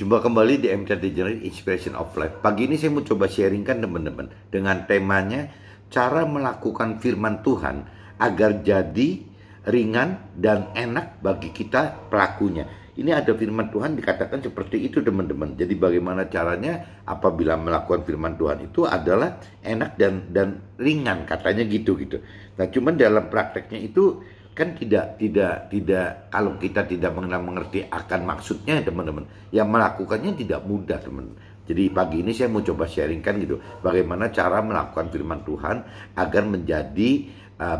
Jumpa kembali di MTD Journey Inspiration of Life. Pagi ini saya mau coba sharingkan teman-teman dengan temanya cara melakukan firman Tuhan agar jadi ringan dan enak bagi kita pelakunya. Ini ada firman Tuhan dikatakan seperti itu teman-teman. Jadi bagaimana caranya apabila melakukan firman Tuhan itu adalah enak dan ringan katanya gitu. Nah, cuman dalam prakteknya itu kan tidak kalau kita tidak mengerti akan maksudnya teman-teman, yang melakukannya tidak mudah teman. Jadi pagi ini saya mau coba sharingkan gitu bagaimana cara melakukan firman Tuhan agar menjadi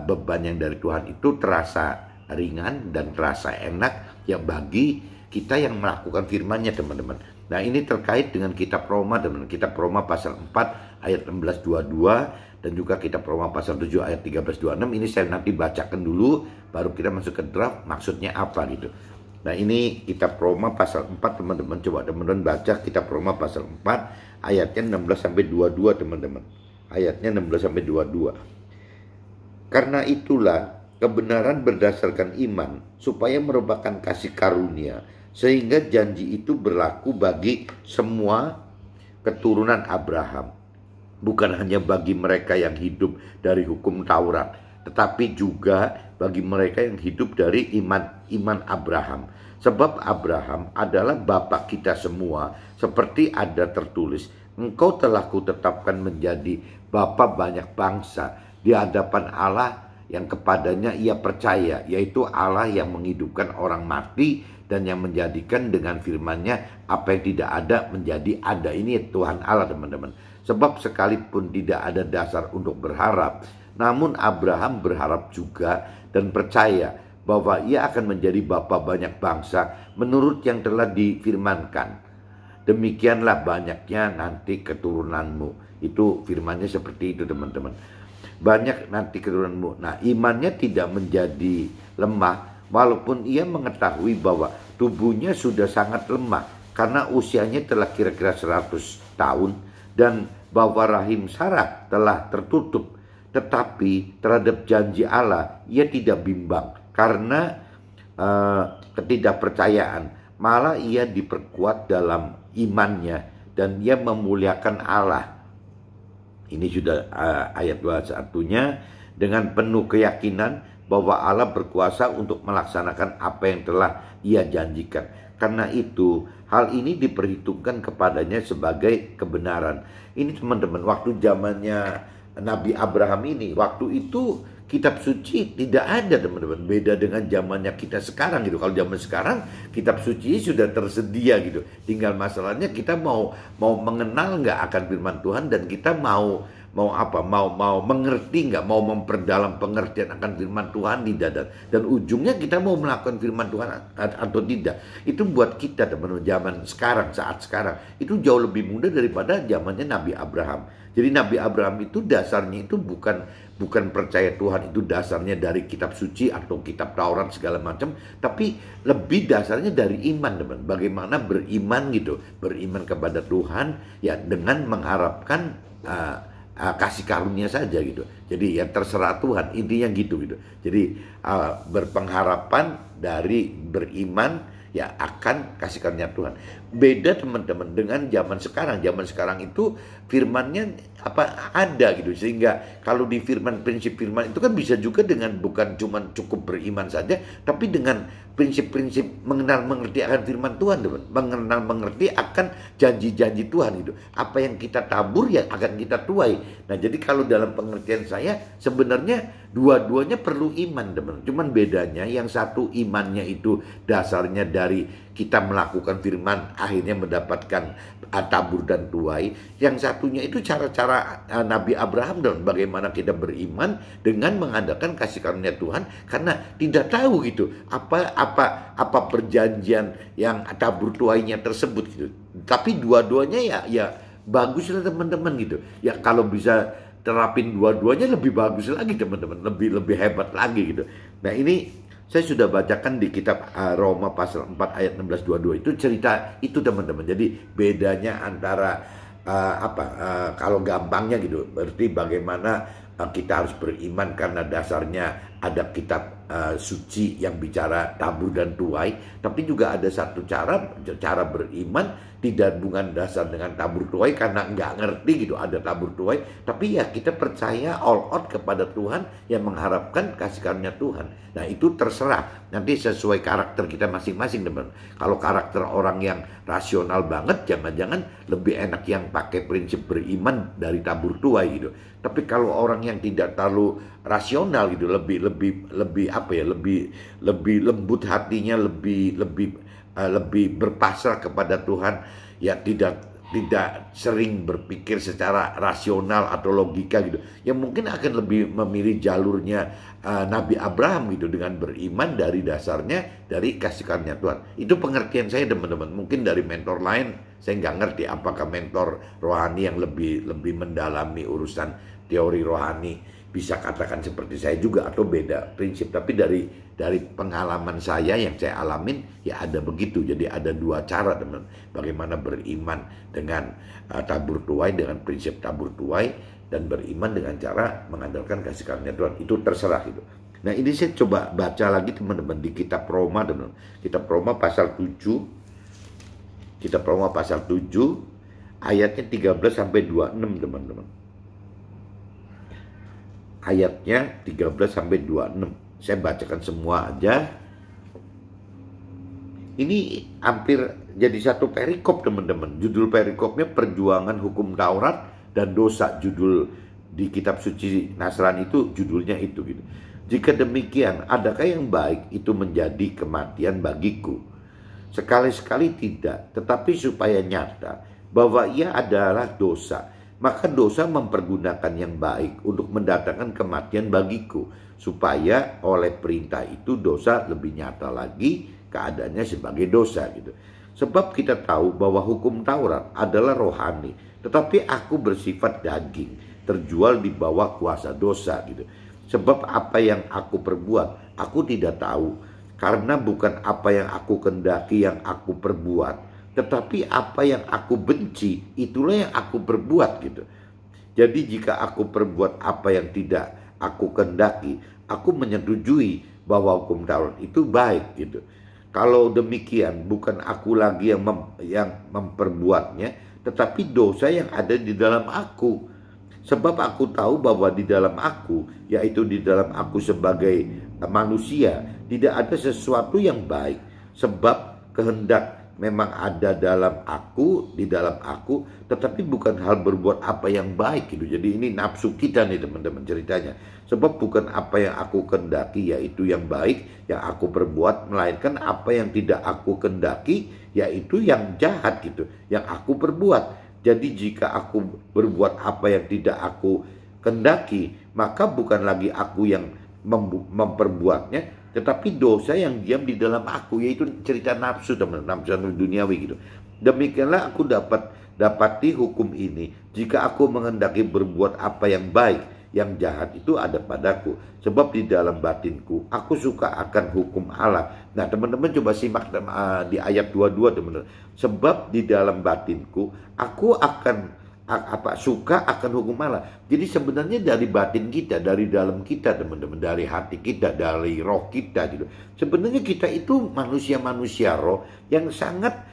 beban yang dari Tuhan itu terasa ringan dan terasa enak ya bagi kita yang melakukan firman-Nya teman-teman. Nah, ini terkait dengan kitab Roma teman-teman. Kitab Roma pasal 4 ayat 16-22 dan juga kitab Roma pasal 7 ayat 13-26. Ini saya nanti bacakan dulu baru kita masuk ke draft maksudnya apa gitu. Nah, ini kitab Roma pasal 4 teman-teman. Coba teman-teman baca kitab Roma pasal 4 ayatnya 16-22 teman-teman. Ayatnya 16-22. Karena itulah kebenaran berdasarkan iman supaya merupakan kasih karunia, sehingga janji itu berlaku bagi semua keturunan Abraham, bukan hanya bagi mereka yang hidup dari hukum Taurat, tetapi juga bagi mereka yang hidup dari iman Abraham. Sebab Abraham adalah bapa kita semua, seperti ada tertulis, engkau telah kutetapkan menjadi bapa banyak bangsa di hadapan Allah yang kepadanya ia percaya, yaitu Allah yang menghidupkan orang mati dan yang menjadikan dengan firman-Nya apa yang tidak ada menjadi ada. Ini Tuhan Allah teman-teman. Sebab sekalipun tidak ada dasar untuk berharap, namun Abraham berharap juga dan percaya bahwa ia akan menjadi bapa banyak bangsa menurut yang telah difirmankan. Demikianlah banyaknya nanti keturunanmu. Itu firman-Nya seperti itu teman-teman. Banyak nanti keturunanmu. Nah, imannya tidak menjadi lemah walaupun ia mengetahui bahwa tubuhnya sudah sangat lemah karena usianya telah kira-kira 100 tahun dan bahwa rahim Sarah telah tertutup. Tetapi terhadap janji Allah ia tidak bimbang karena ketidakpercayaan. Malah ia diperkuat dalam imannya dan ia memuliakan Allah. Ini sudah ayat 21-nya, dengan penuh keyakinan bahwa Allah berkuasa untuk melaksanakan apa yang telah ia janjikan. Karena itu hal ini diperhitungkan kepadanya sebagai kebenaran. Ini teman-teman, waktu zamannya Nabi Abraham ini, waktu itu kitab suci tidak ada teman-teman. Beda dengan zamannya kita sekarang gitu. Kalau zaman sekarang kitab suci sudah tersedia gitu. Tinggal masalahnya kita mau mengenal nggak akan firman Tuhan, dan kita mau mengerti nggak, mau memperdalam pengertian akan firman Tuhan di dada, dan ujungnya kita mau melakukan firman Tuhan atau tidak. Itu buat kita teman-teman zaman sekarang, saat sekarang itu jauh lebih mudah daripada zamannya Nabi Abraham. Jadi Nabi Abraham itu dasarnya itu bukan percaya Tuhan, itu dasarnya dari kitab suci atau kitab Taurat segala macam, tapi lebih dasarnya dari iman teman. Bagaimana beriman gitu, beriman kepada Tuhan ya dengan mengharapkan kasih karunia saja gitu. Jadi ya terserah Tuhan, intinya gitu. Jadi berpengharapan dari beriman ya akan kasih karunia Tuhan. Beda teman-teman dengan zaman sekarang. Zaman sekarang itu firman-Nya ada gitu, sehingga kalau di prinsip firman itu kan bisa juga dengan bukan cuma cukup beriman saja, tapi dengan prinsip-prinsip mengenal-mengerti akan firman Tuhan teman. Mengenal-mengerti akan janji-janji Tuhan gitu. Apa yang kita tabur ya akan kita tuai. Nah, jadi kalau dalam pengertian saya sebenarnya dua-duanya perlu iman teman. Cuman bedanya yang satu imannya itu dasarnya dari kita melakukan firman akhirnya mendapatkan tabur dan tuai. Yang satunya itu cara-cara Nabi Abraham dan bagaimana kita beriman dengan mengandalkan kasih karunia Tuhan karena tidak tahu gitu apa perjanjian yang tabur tuainya tersebut gitu. Tapi dua-duanya ya bagus lah teman-teman gitu. Ya kalau bisa terapin dua-duanya lebih bagus lagi teman-teman, lebih hebat lagi gitu. Nah, ini saya sudah bacakan di kitab Roma pasal 4 ayat 16-22 itu cerita itu teman-teman. Jadi bedanya antara kalau gampangnya gitu, berarti bagaimana kita harus beriman karena dasarnya ada kitab suci yang bicara tabur dan tuai, tapi juga ada satu cara beriman tidak hubungan dasar dengan tabur tuai karena nggak ngerti gitu ada tabur tuai, tapi ya kita percaya all out kepada Tuhan yang mengharapkan kasih karunia Tuhan. Nah itu terserah nanti sesuai karakter kita masing-masing teman. Kalau karakter orang yang rasional banget, jangan-jangan lebih enak yang pakai prinsip beriman dari tabur tuai gitu. Tapi kalau orang yang tidak terlalu rasional gitu, lebih apa ya, lebih lembut hatinya, lebih berpasrah kepada Tuhan, ya tidak sering berpikir secara rasional atau logika gitu, yang mungkin akan lebih memilih jalurnya Nabi Abraham gitu, dengan beriman dari dasarnya dari kasih karunia Tuhan. Itu pengertian saya teman-teman. Mungkin dari mentor lain saya nggak ngerti apakah mentor rohani yang lebih mendalami urusan teori rohani bisa katakan seperti saya juga atau beda prinsip. Tapi dari pengalaman saya yang saya alamin ya ada begitu. Jadi ada dua cara teman, bagaimana beriman dengan tabur tuai, dengan prinsip tabur tuai, dan beriman dengan cara mengandalkan kasih karunia Tuhan. Itu terserah itu. Nah ini saya coba baca lagi teman-teman di kitab Roma teman. Kitab Roma pasal 7. Kitab Roma pasal 7 ayatnya 13 sampai 26 teman-teman. Ayatnya 13 sampai 26. Saya bacakan semua aja. Ini hampir jadi satu perikop teman-teman. Judul perikopnya perjuangan hukum Taurat dan dosa. Judul di kitab suci Nasrani itu judulnya itu gitu. Jika demikian, adakah yang baik itu menjadi kematian bagiku? Sekali-sekali tidak, tetapi supaya nyata bahwa ia adalah dosa. Maka dosa mempergunakan yang baik untuk mendatangkan kematian bagiku, supaya oleh perintah itu dosa lebih nyata lagi keadaannya sebagai dosa gitu. Sebab kita tahu bahwa hukum Taurat adalah rohani, tetapi aku bersifat daging, terjual di bawah kuasa dosa gitu. Sebab apa yang aku perbuat, aku tidak tahu, karena bukan apa yang aku kendaki yang aku perbuat, tetapi apa yang aku benci, itulah yang aku perbuat gitu. Jadi jika aku perbuat apa yang tidak aku kendaki, aku menyetujui bahwa hukum Taurat itu baik gitu. Kalau demikian, bukan aku lagi yang memperbuatnya, tetapi dosa yang ada di dalam aku. Sebab aku tahu bahwa di dalam aku, yaitu di dalam aku sebagai manusia, tidak ada sesuatu yang baik. Sebab kehendak memang ada dalam aku, di dalam aku, tetapi bukan hal berbuat apa yang baik gitu. Jadi ini nafsu kita nih teman-teman ceritanya. Sebab bukan apa yang aku kendaki, yaitu yang baik, yang aku perbuat, melainkan apa yang tidak aku kendaki, yaitu yang jahat gitu, yang aku perbuat. Jadi jika aku berbuat apa yang tidak aku kendaki, maka bukan lagi aku yang memperbuatnya, tetapi dosa yang diam di dalam aku, yaitu cerita nafsu teman-teman, nafsu duniawi gitu. Demikianlah aku dapati hukum ini, jika aku menghendaki berbuat apa yang baik, yang jahat itu ada padaku. Sebab di dalam batinku aku suka akan hukum Allah. Nah teman-teman coba simak di ayat 22 teman-teman. Sebab di dalam batinku aku akan suka akan hukum Allah. Jadi sebenarnya dari batin kita, dari dalam kita teman-teman, dari hati kita, dari roh kita gitu. Sebenarnya kita itu manusia-manusia roh yang sangat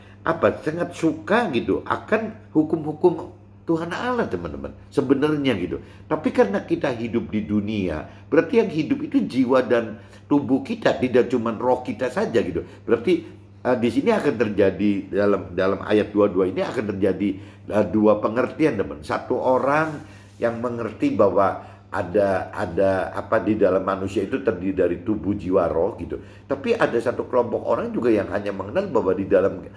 sangat suka gitu akan hukum-hukum Tuhan Allah teman-teman, sebenarnya gitu. Tapi karena kita hidup di dunia, berarti yang hidup itu jiwa dan tubuh kita, tidak cuma roh kita saja gitu. Berarti di sini akan terjadi dalam ayat 22 ini akan terjadi dua pengertian teman. Satu orang yang mengerti bahwa ada apa di dalam manusia itu terdiri dari tubuh, jiwa, roh gitu. Tapi ada satu kelompok orang juga yang hanya mengenal bahwa di dalam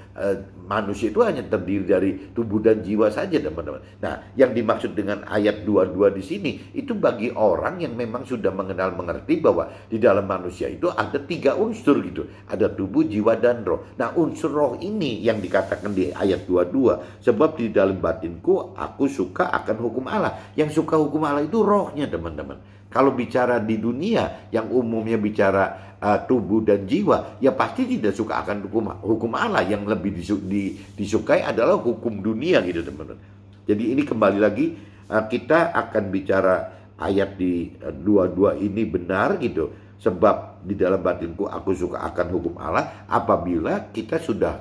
manusia itu hanya terdiri dari tubuh dan jiwa saja teman-teman. Nah yang dimaksud dengan ayat 22 di sini itu bagi orang yang memang sudah mengerti bahwa di dalam manusia itu ada 3 unsur gitu. Ada tubuh, jiwa, dan roh. Nah unsur roh ini yang dikatakan di ayat 22, sebab di dalam batinku aku suka akan hukum Allah. Yang suka hukum Allah itu rohnya teman-teman. Kalau bicara di dunia yang umumnya bicara tubuh dan jiwa, ya pasti tidak suka akan hukum Allah. Yang lebih disukai adalah hukum dunia gitu teman-teman. Jadi ini kembali lagi kita akan bicara ayat di 22 ini benar gitu. Sebab di dalam batinku aku suka akan hukum Allah. Apabila kita sudah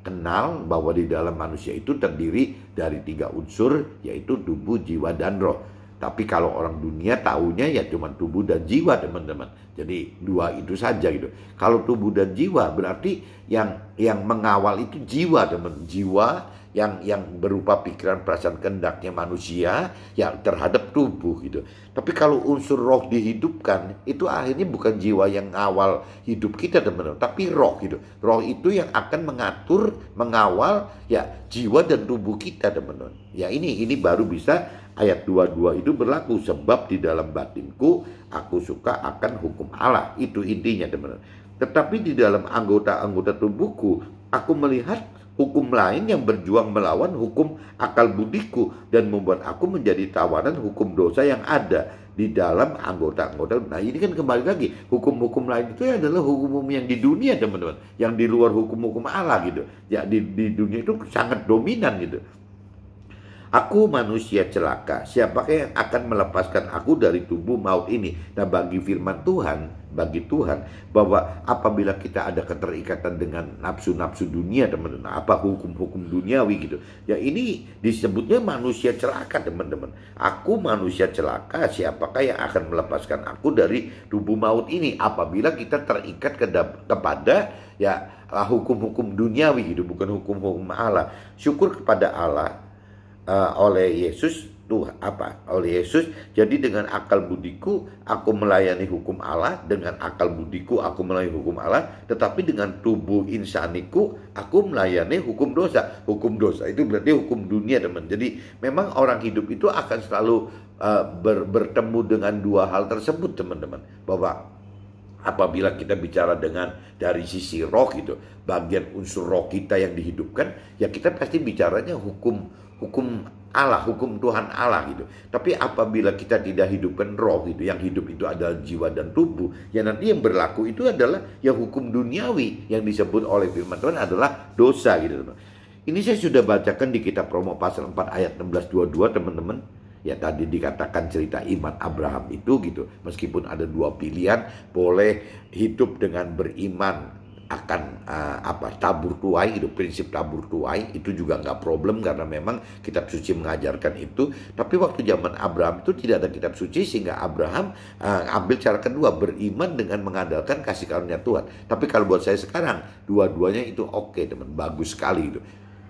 kenal bahwa di dalam manusia itu terdiri dari 3 unsur, yaitu tubuh, jiwa, dan roh. Tapi kalau orang dunia taunya ya cuma tubuh dan jiwa, teman-teman. Jadi 2 itu saja gitu. Kalau tubuh dan jiwa berarti yang mengawal itu jiwa, teman. Jiwa yang berupa pikiran, perasaan, kehendaknya manusia ya terhadap tubuh gitu. Tapi kalau unsur roh dihidupkan, itu akhirnya bukan jiwa yang ngawal hidup kita, teman-teman, tapi roh gitu. Roh itu yang akan mengatur, mengawal ya jiwa dan tubuh kita, teman-teman. Ya ini baru bisa ayat 22 itu berlaku. Sebab di dalam batinku aku suka akan hukum Allah. Itu intinya, teman-teman. Tetapi di dalam anggota-anggota tubuhku aku melihat hukum lain yang berjuang melawan hukum akal budiku dan membuat aku menjadi tawanan hukum dosa yang ada di dalam anggota-anggota. Nah ini kan kembali lagi, hukum-hukum lain itu adalah hukum yang di dunia, teman-teman, yang di luar hukum-hukum Allah gitu. Ya di dunia itu sangat dominan gitu. Aku manusia celaka, siapakah yang akan melepaskan aku dari tubuh maut ini? Nah bagi firman Tuhan, bagi Tuhan, bahwa apabila kita ada keterikatan dengan nafsu-nafsu dunia, teman-teman, apa hukum-hukum duniawi gitu, ya ini disebutnya manusia celaka, teman-teman. Aku manusia celaka, siapakah yang akan melepaskan aku dari tubuh maut ini? Apabila kita terikat kepada ya hukum-hukum duniawi gitu, bukan hukum-hukum Allah. Syukur kepada Allah oleh Yesus oleh Yesus. Jadi dengan akal budiku aku melayani hukum Allah, dengan akal budiku aku melayani hukum Allah, tetapi dengan tubuh insaniku aku melayani hukum dosa. Hukum dosa itu berarti hukum dunia, teman. Jadi memang orang hidup itu akan selalu bertemu dengan 2 hal tersebut, teman-teman. Bahwa apabila kita bicara dari sisi roh gitu, bagian unsur roh kita yang dihidupkan, ya kita pasti bicaranya hukum Allah, hukum Tuhan Allah gitu. Tapi apabila kita tidak hidupkan roh gitu, yang hidup itu adalah jiwa dan tubuh, ya nanti yang berlaku itu adalah ya hukum duniawi yang disebut oleh firman Tuhan adalah dosa gitu, teman. Ini saya sudah bacakan di kitab Roma pasal 4 ayat 16-22, teman-teman. Ya tadi dikatakan cerita iman Abraham itu gitu. Meskipun ada 2 pilihan, boleh hidup dengan beriman akan tabur tuai, itu prinsip tabur tuai itu juga nggak problem karena memang kitab suci mengajarkan itu. Tapi waktu zaman Abraham itu tidak ada kitab suci, sehingga Abraham ambil cara kedua, beriman dengan mengandalkan kasih karunia Tuhan. Tapi kalau buat saya sekarang dua-duanya itu oke, teman, bagus sekali itu.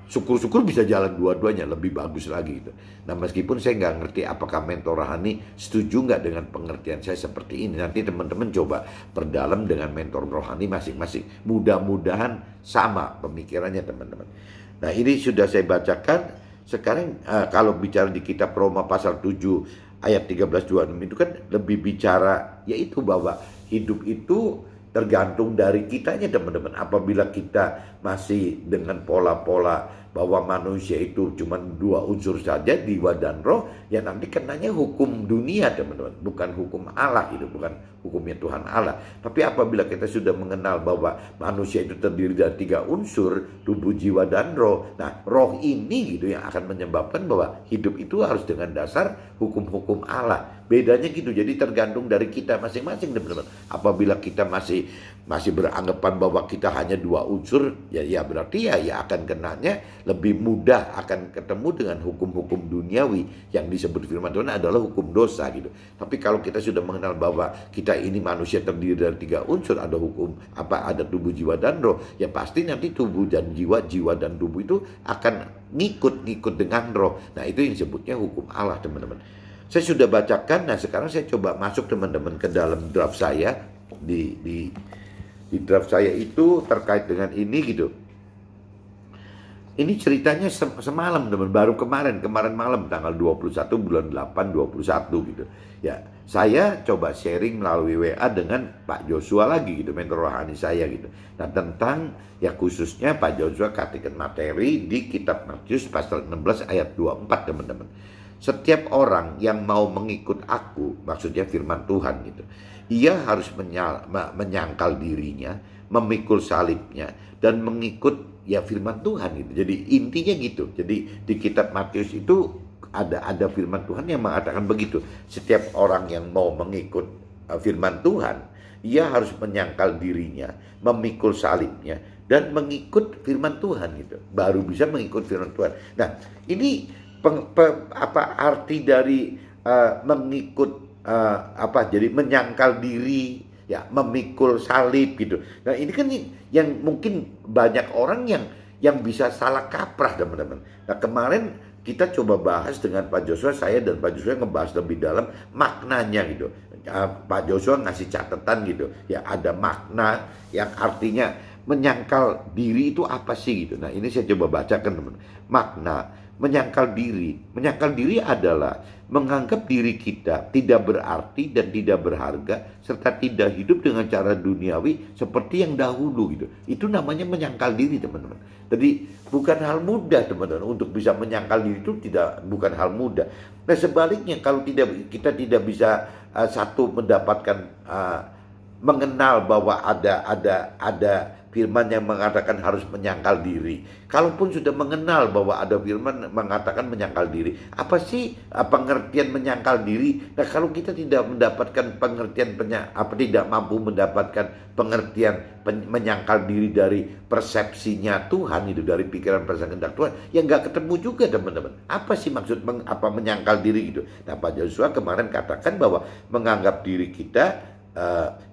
Syukur-syukur bisa jalan dua-duanya, lebih bagus lagi gitu. Nah meskipun saya nggak ngerti apakah mentor rohani setuju nggak dengan pengertian saya seperti ini. Nanti teman-teman coba perdalam dengan mentor rohani masing-masing. Mudah-mudahan sama pemikirannya, teman-teman. Nah ini sudah saya bacakan. Sekarang kalau bicara di kitab Roma pasal 7 ayat 13-26 itu kan lebih bicara yaitu bahwa hidup itu tergantung dari kitanya, teman-teman. Apabila kita masih dengan pola-pola bahwa manusia itu cuma 2 unsur saja, jiwa dan roh, ya nanti kenanya hukum dunia, teman-teman, bukan hukum Allah itu, bukan hukumnya Tuhan Allah. Tapi apabila kita sudah mengenal bahwa manusia itu terdiri dari 3 unsur, tubuh, jiwa, dan roh. Nah, roh ini gitu yang akan menyebabkan bahwa hidup itu harus dengan dasar hukum-hukum Allah. Bedanya gitu, jadi tergantung dari kita masing-masing, teman-teman. Apabila kita masih beranggapan bahwa kita hanya 2 unsur, ya berarti ya akan kenanya lebih mudah akan ketemu dengan hukum-hukum duniawi yang disebut firman Tuhan adalah hukum dosa gitu. Tapi kalau kita sudah mengenal bahwa kita ini manusia terdiri dari 3 unsur, ada hukum ada tubuh, jiwa, dan roh, ya pasti nanti tubuh dan jiwa dan tubuh itu akan ngikut dengan roh. Nah itu yang disebutnya hukum Allah, teman-teman. Saya sudah bacakan. Nah sekarang saya coba masuk, teman-teman, ke dalam draft saya. Di draft saya itu terkait dengan ini gitu. Ini ceritanya semalam, teman, baru kemarin malam tanggal 21 bulan 8 21 gitu. Ya, saya coba sharing melalui WA dengan Pak Joshua lagi gitu, mentor rohani saya gitu. Nah, tentang ya khususnya Pak Joshua katakan materi di kitab Matius pasal 16 ayat 24, teman-teman. Setiap orang yang mau mengikut aku, maksudnya firman Tuhan gitu, ia harus menyangkal dirinya, memikul salibnya, dan mengikut ya firman Tuhan gitu. Jadi intinya gitu. Jadi di kitab Matius itu ada firman Tuhan yang mengatakan begitu. Setiap orang yang mau mengikut firman Tuhan, Ia harus menyangkal dirinya, memikul salibnya, dan mengikut firman Tuhan gitu. Baru bisa mengikut firman Tuhan. Nah, ini apa arti dari mengikut jadi menyangkal diri, ya, memikul salib gitu. Nah, ini kan yang mungkin banyak orang yang bisa salah kaprah, teman-teman. Nah, kemarin kita coba bahas dengan Pak Joshua, saya dan Pak Joshua ngebahas lebih dalam maknanya gitu. Pak Joshua ngasih catatan gitu, ya, ada makna yang artinya menyangkal diri itu apa sih gitu. Nah, ini saya coba bacakan, teman. Makna menyangkal diri adalah menganggap diri kita tidak berarti dan tidak berharga, serta tidak hidup dengan cara duniawi seperti yang dahulu gitu. Itu namanya menyangkal diri, teman-teman. Jadi bukan hal mudah, teman-teman. Untuk bisa menyangkal diri itu bukan hal mudah. Nah, sebaliknya kalau kita tidak bisa mendapatkan mengenal bahwa ada firman yang mengatakan harus menyangkal diri. Kalaupun sudah mengenal bahwa ada firman mengatakan menyangkal diri, apa sih pengertian menyangkal diri? Nah, kalau kita tidak mendapatkan pengertian tidak mampu mendapatkan pengertian menyangkal diri dari persepsinya Tuhan, itu dari pikiran perasaan kehendak Tuhan, ya nggak ketemu juga, teman-teman. Apa sih maksud menyangkal diri gitu? Nah, Pak Joshua kemarin katakan bahwa menganggap diri kita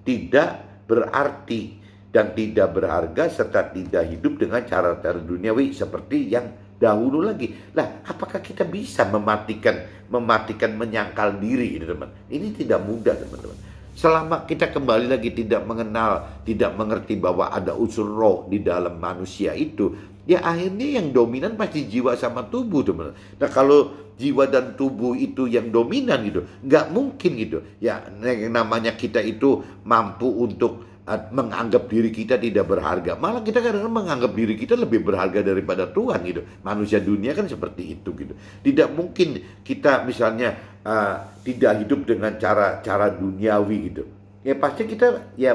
tidak berarti dan tidak berharga, serta tidak hidup dengan cara-cara duniawi seperti yang dahulu lagi. Lah, apakah kita bisa mematikan menyangkal diri ini, teman? Ini tidak mudah, teman-teman. Selama kita kembali lagi tidak mengenal, tidak mengerti bahwa ada unsur roh di dalam manusia itu, ya akhirnya yang dominan pasti jiwa sama tubuh, teman. Nah, kalau jiwa dan tubuh itu yang dominan gitu, nggak mungkin gitu. Ya, yang namanya kita itu mampu untuk menganggap diri kita tidak berharga. Malah kita kadang-kadang menganggap diri kita lebih berharga daripada Tuhan gitu. Manusia dunia kan seperti itu gitu. Tidak mungkin kita misalnya tidak hidup dengan cara duniawi gitu. Ya pasti kita ya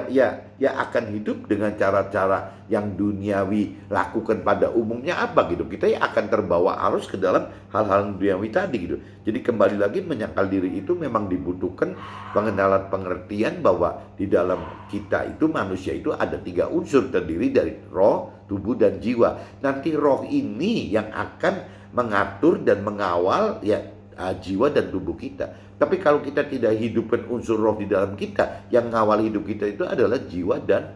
akan hidup dengan cara-cara yang duniawi lakukan pada umumnya apa gitu. Kita ya akan terbawa arus ke dalam hal-hal duniawi tadi gitu. Jadi kembali lagi menyangkal diri itu memang dibutuhkan pengenalan pengertian bahwa di dalam kita itu manusia itu ada 3 unsur, terdiri dari roh, tubuh, dan jiwa. Nanti roh ini yang akan mengatur dan mengawal ya jiwa dan tubuh kita. Tapi kalau kita tidak hidupkan unsur roh di dalam kita, yang ngawal hidup kita itu adalah jiwa dan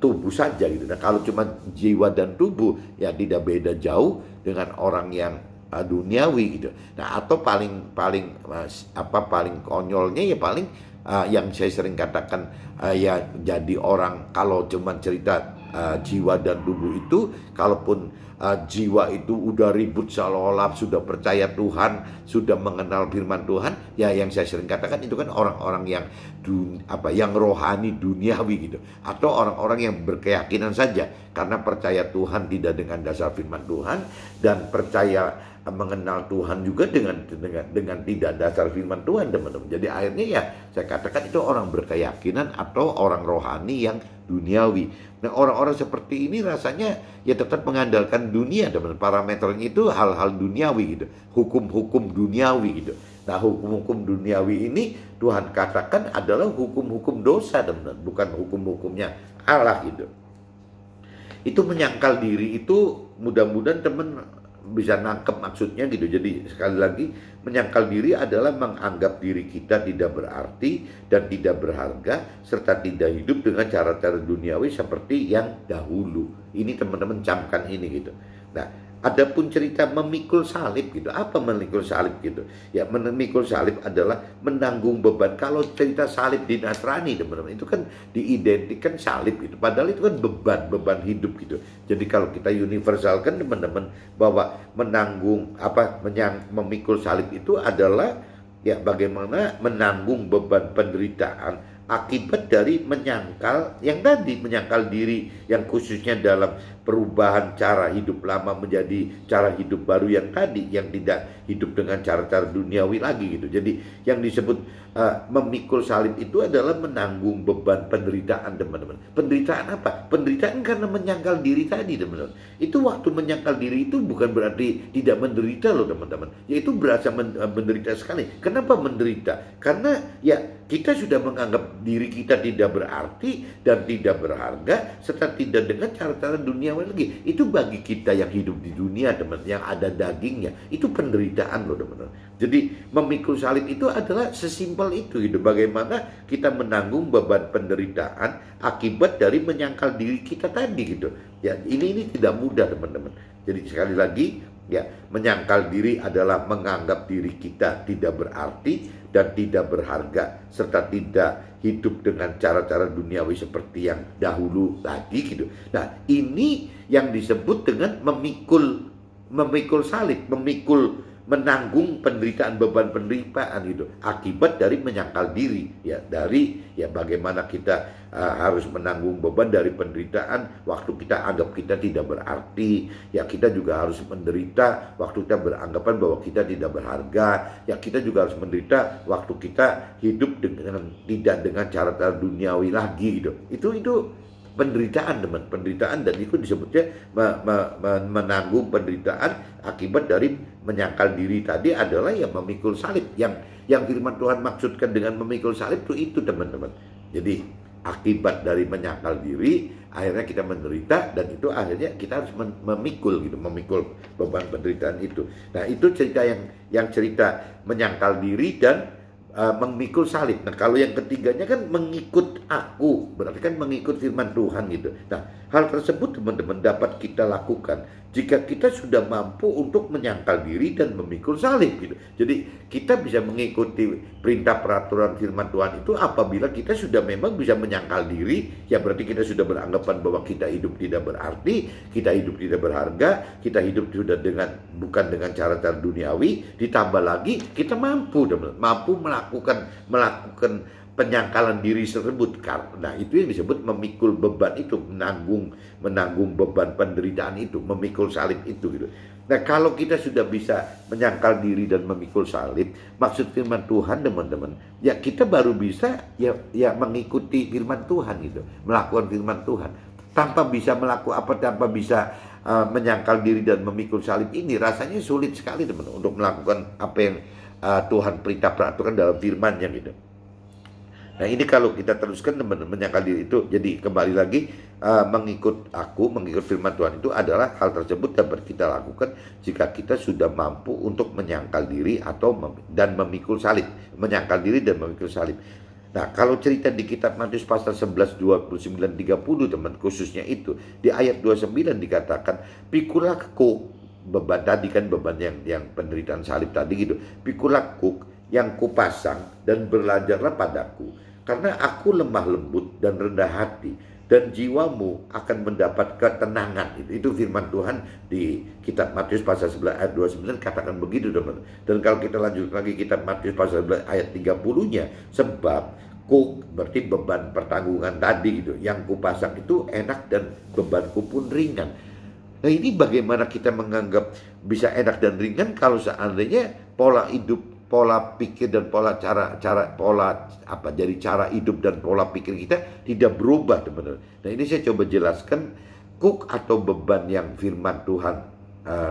tubuh saja gitu. Nah, kalau cuma jiwa dan tubuh ya tidak beda jauh dengan orang yang duniawi gitu. Nah, atau paling konyolnya ya paling yang saya sering katakan ya jadi orang kalau cuma cerita jiwa dan tubuh itu, kalaupun jiwa itu udah ribut seolah-olah sudah percaya Tuhan, sudah mengenal firman Tuhan, ya yang saya sering katakan itu kan orang-orang yang yang rohani duniawi gitu, atau orang-orang yang berkeyakinan saja karena percaya Tuhan tidak dengan dasar firman Tuhan, dan percaya mengenal Tuhan juga dengan tidak dasar firman Tuhan, teman-teman. Jadi akhirnya ya saya katakan itu orang berkeyakinan atau orang rohani yang duniawi. Nah, orang-orang seperti ini rasanya ya tetap mengandalkan dunia, teman-teman. Parameternya itu hal-hal duniawi gitu, hukum-hukum duniawi gitu. Nah, hukum-hukum duniawi ini Tuhan katakan adalah hukum-hukum dosa, teman-teman, bukan hukum-hukumnya Allah gitu. Itu menyangkal diri itu, mudah-mudahan teman bisa nangkep maksudnya gitu. Jadi sekali lagi, menyangkal diri adalah menganggap diri kita tidak berarti dan tidak berharga, serta tidak hidup dengan cara-cara duniawi seperti yang dahulu. Ini teman-teman camkan ini gitu. Nah, adapun cerita memikul salib gitu, apa memikul salib gitu? Ya, memikul salib adalah menanggung beban. Kalau cerita salib di Nasrani, teman-teman, itu kan diidentikan salib gitu. Padahal itu kan beban hidup gitu. Jadi kalau kita universalkan, teman-teman, bahwa memikul salib itu adalah ya bagaimana menanggung beban penderitaan akibat dari menyangkal diri, yang khususnya dalam perubahan cara hidup lama menjadi cara hidup baru yang tadi, yang tidak hidup dengan cara-cara duniawi lagi gitu. Jadi yang disebut memikul salib itu adalah menanggung beban penderitaan, teman-teman. Penderitaan apa? Penderitaan karena menyangkal diri tadi, teman-teman. Itu waktu menyangkal diri itu bukan berarti tidak menderita loh, teman-teman. Yaitu berasa menderita sekali. Kenapa menderita? Karena ya kita sudah menganggap diri kita tidak berarti dan tidak berharga serta tidak dengan cara-cara duniawi lagi. Itu bagi kita yang hidup di dunia, teman, yang ada dagingnya, itu penderitaan loh, teman. Jadi memikul salib itu adalah sesimpel itu gitu. Bagaimana kita menanggung beban penderitaan akibat dari menyangkal diri kita tadi gitu. Ya, ini tidak mudah, teman-teman. Jadi sekali lagi, ya, menyangkal diri adalah menganggap diri kita tidak berarti dan tidak berharga serta tidak hidup dengan cara-cara duniawi seperti yang dahulu lagi gitu. Nah, ini yang disebut dengan memikul salib, menanggung penderitaan, beban penderitaan itu akibat dari menyangkal diri, ya, dari bagaimana kita harus menanggung beban dari penderitaan waktu kita anggap kita tidak berarti, ya, kita juga harus menderita waktu kita beranggapan bahwa kita tidak berharga, ya, kita juga harus menderita waktu kita hidup tidak dengan cara-cara duniawi lagi gitu. Itu penderitaan, teman, penderitaan, dan itu disebutnya menanggung penderitaan akibat dari menyangkal diri tadi adalah yang memikul salib. Yang firman Tuhan maksudkan dengan memikul salib itu teman-teman. Jadi akibat dari menyangkal diri akhirnya kita menderita, dan itu akhirnya kita harus memikul beban penderitaan itu. Nah, itu cerita yang cerita menyangkal diri dan memikul salib. Nah, kalau yang ketiganya kan mengikut aku, berarti kan mengikut firman Tuhan gitu. Nah, hal tersebut teman-teman dapat kita lakukan jika kita sudah mampu untuk menyangkal diri dan memikul salib gitu. Jadi kita bisa mengikuti perintah peraturan firman Tuhan itu apabila kita sudah memang bisa menyangkal diri, ya berarti kita sudah beranggapan bahwa kita hidup tidak berarti, kita hidup tidak berharga, kita hidup sudah bukan dengan cara-cara duniawi, ditambah lagi kita mampu melakukan penyangkalan diri tersebut. Nah, itu yang disebut memikul beban itu, menanggung beban penderitaan itu, memikul salib itu gitu. Nah, kalau kita sudah bisa menyangkal diri dan memikul salib, maksud firman Tuhan, teman-teman, ya kita baru bisa ya mengikuti firman Tuhan gitu, melakukan firman Tuhan. Tanpa bisa menyangkal diri dan memikul salib ini rasanya sulit sekali, teman, untuk melakukan apa yang Tuhan perintah peraturan dalam firman-Nya gitu. Nah, ini kalau kita teruskan, teman-teman, menyangkal diri itu, jadi kembali lagi mengikut firman Tuhan itu adalah hal tersebut dapat kita lakukan jika kita sudah mampu untuk menyangkal diri dan memikul salib, menyangkal diri dan memikul salib. Nah, kalau cerita di kitab Matius pasal 11, 29, 30, teman, khususnya itu di ayat 29 dikatakan, "Pikulah kuk," beban tadi kan, beban yang penderitaan salib tadi gitu. "Pikulah kuk yang kupasang dan belajarlah padaku, karena aku lemah lembut dan rendah hati, dan jiwamu akan mendapat ketenangan." Itu firman Tuhan di kitab Matius pasal 11 ayat 29 katakan begitu, teman. Dan kalau kita lanjut lagi kitab Matius pasal 11 ayat 30-nya, sebab kuk berarti beban pertanggungan tadi gitu, yang kupasang itu enak dan bebanku pun ringan. Nah, ini bagaimana kita menganggap bisa enak dan ringan kalau seandainya pola hidup, pola pikir dan jadi cara hidup dan pola pikir kita tidak berubah, teman-teman. Nah, ini saya coba jelaskan. Kuk atau beban yang firman Tuhan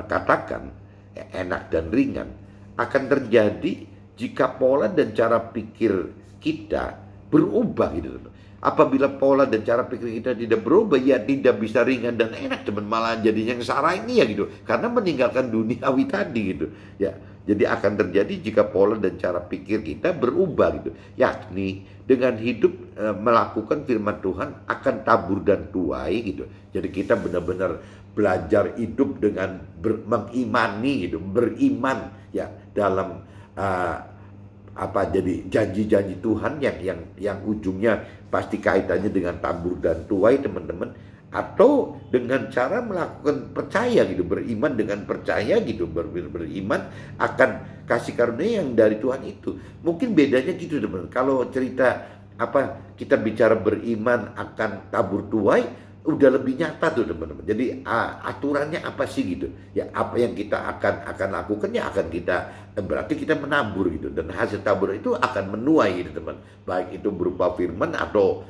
katakan enak dan ringan akan terjadi jika pola dan cara pikir kita berubah gitu, teman. Apabila pola dan cara pikir kita tidak berubah, ya tidak bisa ringan dan enak, teman, malah jadinya yang sarah ini ya gitu, karena meninggalkan duniawi tadi gitu ya. Jadi akan terjadi jika pola dan cara pikir kita berubah gitu, yakni dengan hidup melakukan firman Tuhan akan tabur dan tuai gitu. Jadi kita benar-benar belajar hidup dengan mengimani gitu, beriman ya dalam jadi janji-janji Tuhan yang ujungnya pasti kaitannya dengan tabur dan tuai, teman-teman. Atau dengan cara melakukan percaya gitu, beriman dengan percaya gitu, beriman akan kasih karunia yang dari Tuhan itu. Mungkin bedanya gitu, teman. Kalau cerita kita bicara beriman akan tabur tuai, udah lebih nyata tuh, teman-teman. Jadi aturannya apa sih gitu? Ya, apa yang kita akan lakukan ya akan kita, berarti kita menabur gitu, dan hasil tabur itu akan menuai gitu, teman. Baik itu berupa firman atau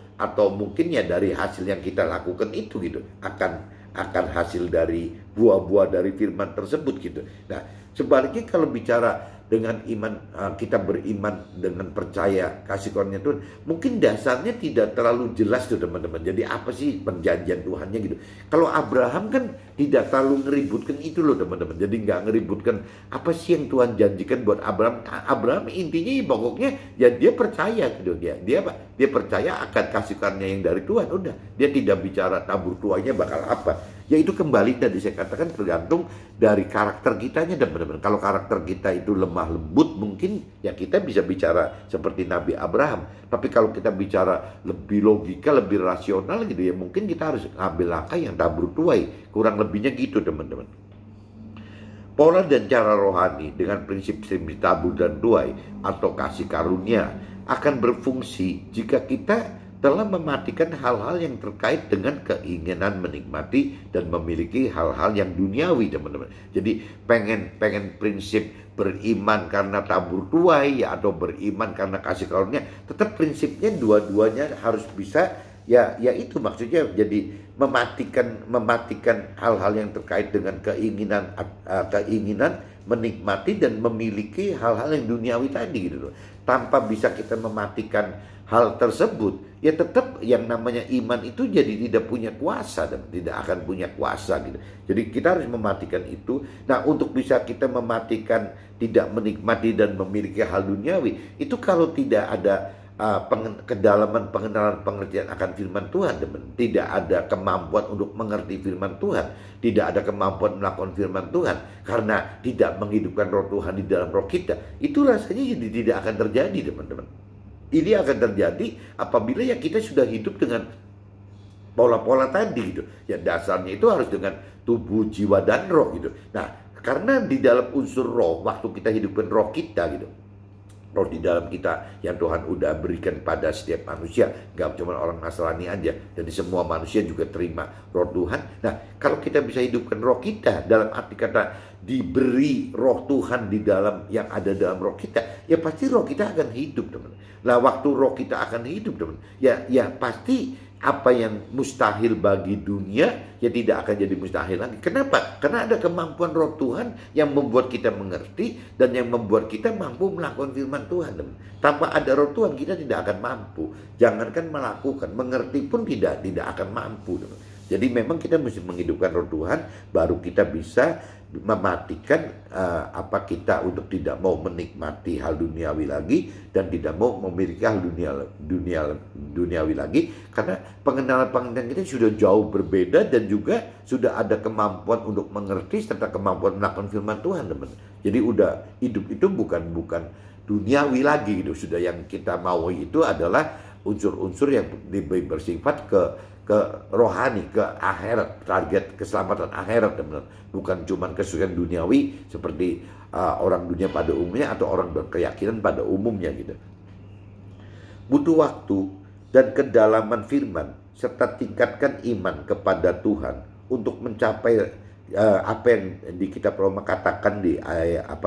mungkin ya dari hasil yang kita lakukan itu gitu, akan hasil dari buah-buah dari firman tersebut gitu. Nah, sebaliknya kalau bicara dengan iman, kita beriman dengan percaya kasih karunia Tuhan, mungkin dasarnya tidak terlalu jelas tuh teman-teman. Jadi apa sih perjanjian Tuhannya gitu. Kalau Abraham kan tidak terlalu ngeributkan itu loh teman-teman. Jadi nggak ngeributkan apa sih yang Tuhan janjikan buat Abraham. Abraham intinya pokoknya ya dia percaya gitu. Dia percaya akan kasih karunia yang dari Tuhan. Udah, dia tidak bicara tabur tuanya bakal apa. Ya itu kembali tadi saya katakan tergantung dari karakter kitanya dan benar-benar. Kalau karakter kita itu lemah lembut, mungkin ya kita bisa bicara seperti Nabi Abraham. Tapi kalau kita bicara lebih logika, lebih rasional gitu ya, mungkin kita harus ngambil langkah yang tabur tuai. Kurang lebihnya gitu teman-teman. Pola dan cara rohani dengan prinsip tabur dan tuai atau kasih karunia akan berfungsi jika kita telah mematikan hal-hal yang terkait dengan keinginan menikmati dan memiliki hal-hal yang duniawi teman-teman. Jadi pengen prinsip beriman karena tabur tuai ya, atau beriman karena kasih karunia, tetap prinsipnya dua-duanya harus bisa ya itu maksudnya. Jadi mematikan hal-hal yang terkait dengan keinginan menikmati dan memiliki hal-hal yang duniawi tadi gitu loh. Tanpa bisa kita mematikan hal tersebut, ya tetap yang namanya iman itu jadi tidak punya kuasa dan tidak akan punya kuasa gitu. Jadi kita harus mematikan itu. Nah, untuk bisa kita mematikan tidak menikmati dan memiliki hal duniawi, itu kalau tidak ada kedalaman pengenalan pengertian akan firman Tuhan, tidak ada kemampuan untuk mengerti firman Tuhan, tidak ada kemampuan melakukan firman Tuhan karena tidak menghidupkan roh Tuhan di dalam roh kita, itu rasanya jadi tidak akan terjadi teman-teman. Ini akan terjadi apabila ya kita sudah hidup dengan pola-pola tadi gitu. Ya dasarnya itu harus dengan tubuh, jiwa, dan roh gitu. Nah, karena di dalam unsur roh, waktu kita hidupkan roh kita gitu, roh di dalam kita yang Tuhan udah berikan pada setiap manusia, gak cuma orang Nasrani aja, jadi semua manusia juga terima roh Tuhan. Nah, kalau kita bisa hidupkan roh kita, dalam arti kata diberi roh Tuhan di dalam yang ada dalam roh kita, ya pasti roh kita akan hidup teman. Nah, waktu roh kita akan hidup teman, ya pasti apa yang mustahil bagi dunia ya tidak akan jadi mustahil lagi. Kenapa? Karena ada kemampuan roh Tuhan yang membuat kita mengerti dan yang membuat kita mampu melakukan firman Tuhan. Tanpa ada roh Tuhan kita tidak akan mampu. Jangankan melakukan, mengerti pun tidak akan mampu. Jadi memang kita mesti menghidupkan roh Tuhan, baru kita bisa mematikan kita untuk tidak mau menikmati hal duniawi lagi dan tidak mau memiliki hal duniawi lagi, karena pengenalan kita sudah jauh berbeda dan juga sudah ada kemampuan untuk mengerti serta kemampuan melakukan firman Tuhan teman. Jadi udah hidup itu bukan duniawi lagi gitu. Sudah yang kita mau itu adalah unsur-unsur yang bersifat ke rohani, ke akhirat, target keselamatan akhirat teman. Bukan cuma kesukaan duniawi seperti orang dunia pada umumnya atau orang berkeyakinan pada umumnya gitu. Butuh waktu dan kedalaman firman serta tingkatkan iman kepada Tuhan untuk mencapai apa yang di kitab Roma katakan di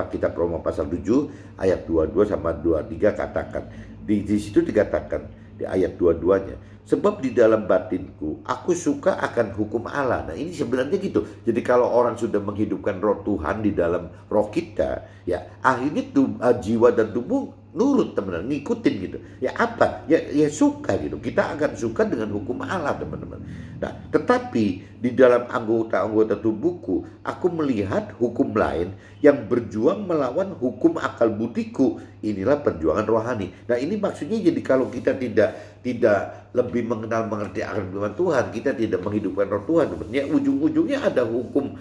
kitab Roma pasal 7 ayat 22 sama 23 katakan. Di situ dikatakan di ayat 22-nya, sebab di dalam batinku aku suka akan hukum Allah. Nah, ini sebenarnya gitu. Jadi kalau orang sudah menghidupkan roh Tuhan di dalam roh kita, ya akhirnya jiwa dan tubuh nurut teman-teman, ngikutin gitu. Ya apa? Ya suka gitu. Kita akan suka dengan hukum Allah teman-teman. Nah, tetapi di dalam anggota-anggota tubuhku aku melihat hukum lain yang berjuang melawan hukum akal budiku. Inilah perjuangan rohani. Nah, ini maksudnya jadi kalau kita tidak lebih mengerti akan firman Tuhan, kita tidak menghidupkan roh Tuhan, ya ujung-ujungnya ada hukum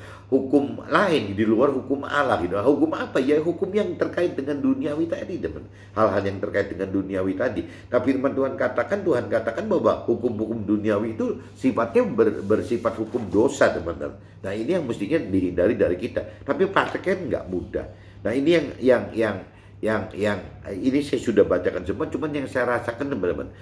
lain di luar hukum Allah gitu. Hukum apa? Ya hukum yang terkait dengan duniawi tadi teman. Hal-hal yang terkait dengan duniawi tadi. Tapi firman Tuhan katakan bahwa hukum-hukum duniawi itu sifatnya bersifat hukum dosa teman-teman. Nah, ini yang mestinya dihindari dari kita. Tapi prakteknya nggak mudah. Nah, ini yang ini saya sudah bacakan semua, cuman yang saya rasakan teman-teman,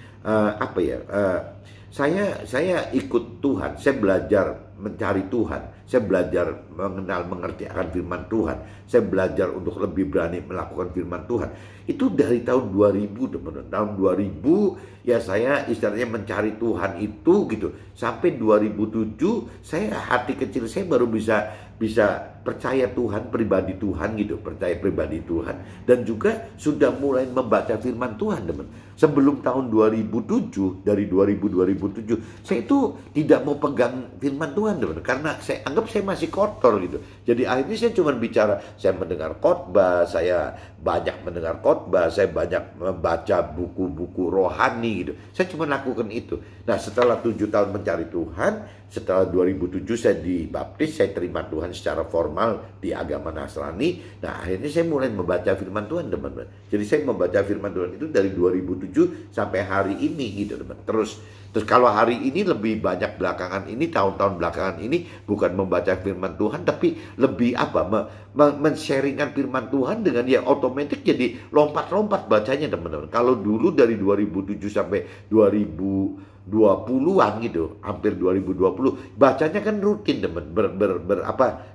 saya ikut Tuhan, saya belajar mencari Tuhan saya belajar mengenal mengerti akan firman Tuhan, saya belajar untuk lebih berani melakukan firman Tuhan. Itu dari tahun 2000 teman-teman. Tahun 2000 ya saya istilahnya mencari Tuhan itu gitu. Sampai 2007 saya hati kecil saya baru bisa percaya Tuhan, pribadi Tuhan gitu, percaya pribadi Tuhan, dan juga sudah mulai membaca firman Tuhan, teman. Sebelum tahun 2007, dari 2007, saya itu tidak mau pegang firman Tuhan, teman, karena saya anggap saya masih kotor gitu. Jadi akhirnya saya cuma bicara, saya mendengar khotbah, saya banyak mendengar khotbah, saya banyak membaca buku-buku rohani gitu. Saya cuma lakukan itu. Nah, setelah 7 tahun mencari Tuhan, setelah 2007 saya dibaptis, saya terima Tuhan secara formal di agama Nasrani. Nah, akhirnya saya mulai membaca firman Tuhan, teman-teman. Jadi saya membaca firman Tuhan itu dari 2007 sampai hari ini gitu, teman. Terus kalau hari ini lebih banyak belakangan ini, tahun-tahun belakangan ini bukan membaca firman Tuhan, tapi lebih men-sharingkan firman Tuhan dengan ya otomatis jadi lompat-lompat bacanya, teman-teman. Kalau dulu dari 2007 sampai 2020-an gitu, hampir 2020, bacanya kan rutin, teman,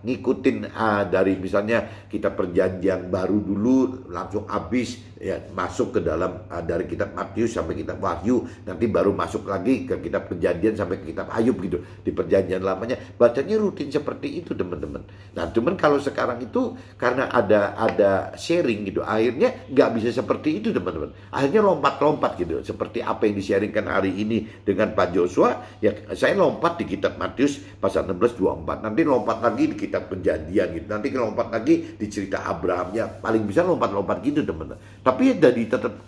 ngikutin dari misalnya kita perjanjian baru dulu langsung habis ya, masuk ke dalam dari kitab Matius sampai kitab Wahyu, nanti baru masuk lagi ke kitab perjanjian sampai ke kitab Ayub gitu. Di perjanjian lamanya bacanya rutin seperti itu, teman-teman. Nah, cuman kalau sekarang itu karena ada sharing gitu, akhirnya nggak bisa seperti itu, teman-teman. Akhirnya lompat-lompat gitu, seperti apa yang di-sharingkan hari ini dengan Pak Joshua, ya saya lompat di kitab Matius pasal 16-24, nanti lompat lagi di kitab perjanjian gitu, nanti lompat lagi di cerita Abraham, ya paling bisa lompat-lompat gitu, teman-teman. Tapi ya jadi tetap